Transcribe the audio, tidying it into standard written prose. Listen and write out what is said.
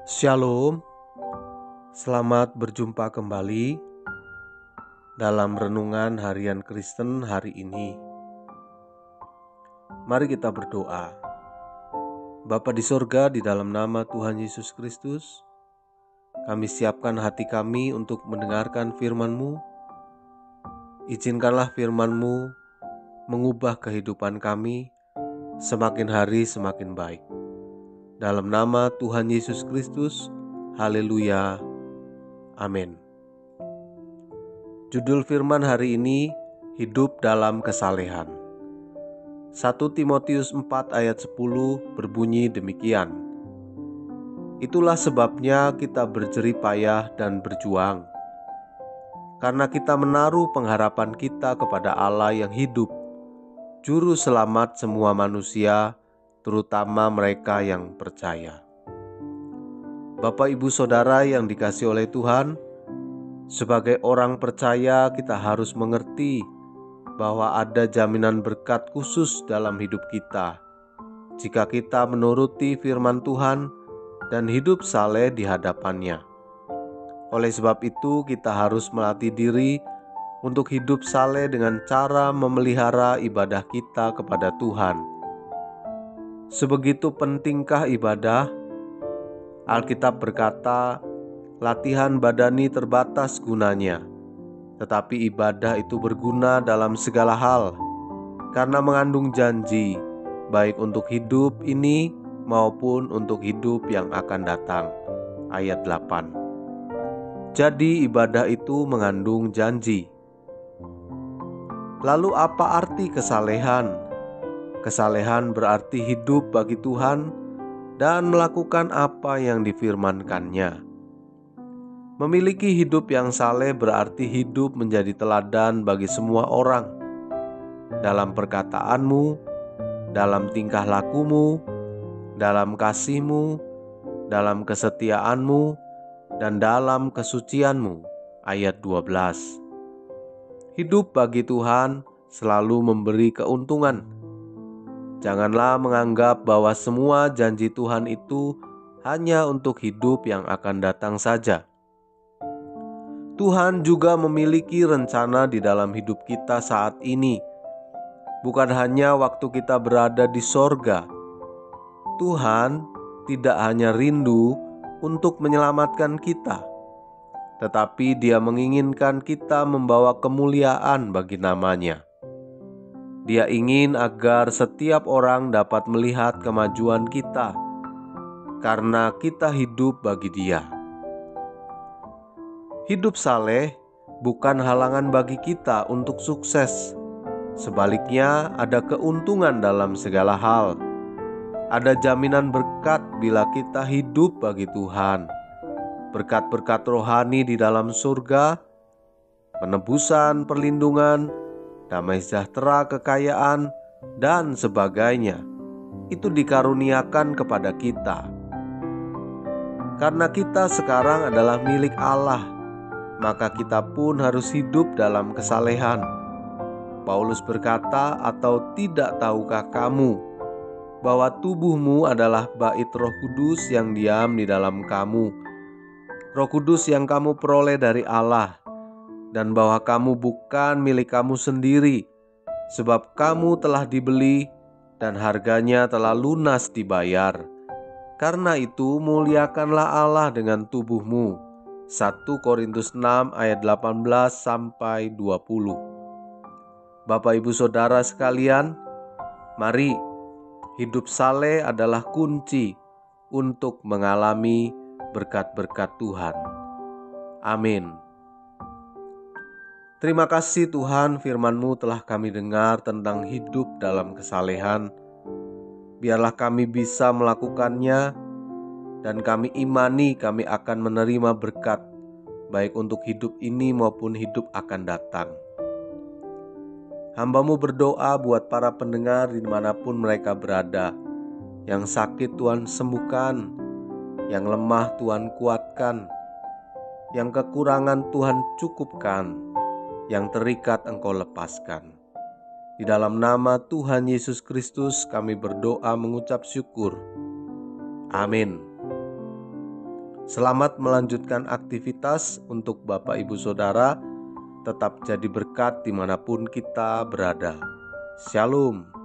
Shalom, selamat berjumpa kembali dalam renungan harian Kristen hari ini. Mari kita berdoa. Bapa di sorga, di dalam nama Tuhan Yesus Kristus, kami siapkan hati kami untuk mendengarkan firman-Mu. Izinkanlah firman-Mu mengubah kehidupan kami semakin hari semakin baik. Dalam nama Tuhan Yesus Kristus, haleluya, amin. Judul firman hari ini, hidup dalam kesalehan. 1 Timotius 4 ayat 10 berbunyi demikian. Itulah sebabnya kita berjerih payah dan berjuang, karena kita menaruh pengharapan kita kepada Allah yang hidup, Juru Selamat semua manusia, terutama mereka yang percaya. Bapak, Ibu, Saudara yang dikasihi oleh Tuhan, sebagai orang percaya kita harus mengerti bahwa ada jaminan berkat khusus dalam hidup kita jika kita menuruti firman Tuhan dan hidup saleh di hadapannya. Oleh sebab itu kita harus melatih diri untuk hidup saleh dengan cara memelihara ibadah kita kepada Tuhan. Sebegitu pentingkah ibadah? Alkitab berkata, latihan badani terbatas gunanya, tetapi ibadah itu berguna dalam segala hal, karena mengandung janji, baik untuk hidup ini maupun untuk hidup yang akan datang. Ayat 8. Jadi ibadah itu mengandung janji. Lalu apa arti kesalehan? Kesalehan berarti hidup bagi Tuhan dan melakukan apa yang difirmankannya. Memiliki hidup yang saleh berarti hidup menjadi teladan bagi semua orang. Dalam perkataanmu, dalam tingkah lakumu, dalam kasihmu, dalam kesetiaanmu, dan dalam kesucianmu. Ayat 12. Hidup bagi Tuhan selalu memberi keuntungan. Janganlah menganggap bahwa semua janji Tuhan itu hanya untuk hidup yang akan datang saja. Tuhan juga memiliki rencana di dalam hidup kita saat ini. Bukan hanya waktu kita berada di sorga. Tuhan tidak hanya rindu untuk menyelamatkan kita, tetapi Dia menginginkan kita membawa kemuliaan bagi nama-Nya. Dia ingin agar setiap orang dapat melihat kemajuan kita, karena kita hidup bagi Dia. Hidup saleh bukan halangan bagi kita untuk sukses. Sebaliknya, ada keuntungan dalam segala hal. Ada jaminan berkat bila kita hidup bagi Tuhan. Berkat-berkat rohani di dalam surga, penebusan, perlindungan, damai sejahtera, kekayaan, dan sebagainya, itu dikaruniakan kepada kita. Karena kita sekarang adalah milik Allah, maka kita pun harus hidup dalam kesalehan. Paulus berkata, atau tidak tahukah kamu bahwa tubuhmu adalah bait Roh Kudus yang diam di dalam kamu, Roh Kudus yang kamu peroleh dari Allah, dan bahwa kamu bukan milik kamu sendiri, sebab kamu telah dibeli dan harganya telah lunas dibayar. Karena itu muliakanlah Allah dengan tubuhmu. 1 Korintus 6 ayat 18-20. Bapak, Ibu, Saudara sekalian, mari, hidup saleh adalah kunci untuk mengalami berkat-berkat Tuhan. Amin. Terima kasih Tuhan, firman-Mu telah kami dengar tentang hidup dalam kesalehan. Biarlah kami bisa melakukannya, dan kami imani kami akan menerima berkat, baik untuk hidup ini maupun hidup akan datang. Hamba-Mu berdoa buat para pendengar dimanapun mereka berada. Yang sakit Tuhan sembuhkan, yang lemah Tuhan kuatkan, yang kekurangan Tuhan cukupkan, yang terikat Engkau lepaskan. Di dalam nama Tuhan Yesus Kristus kami berdoa mengucap syukur. Amin. Selamat melanjutkan aktivitas untuk Bapak Ibu Saudara. Tetap jadi berkat dimanapun kita berada. Shalom.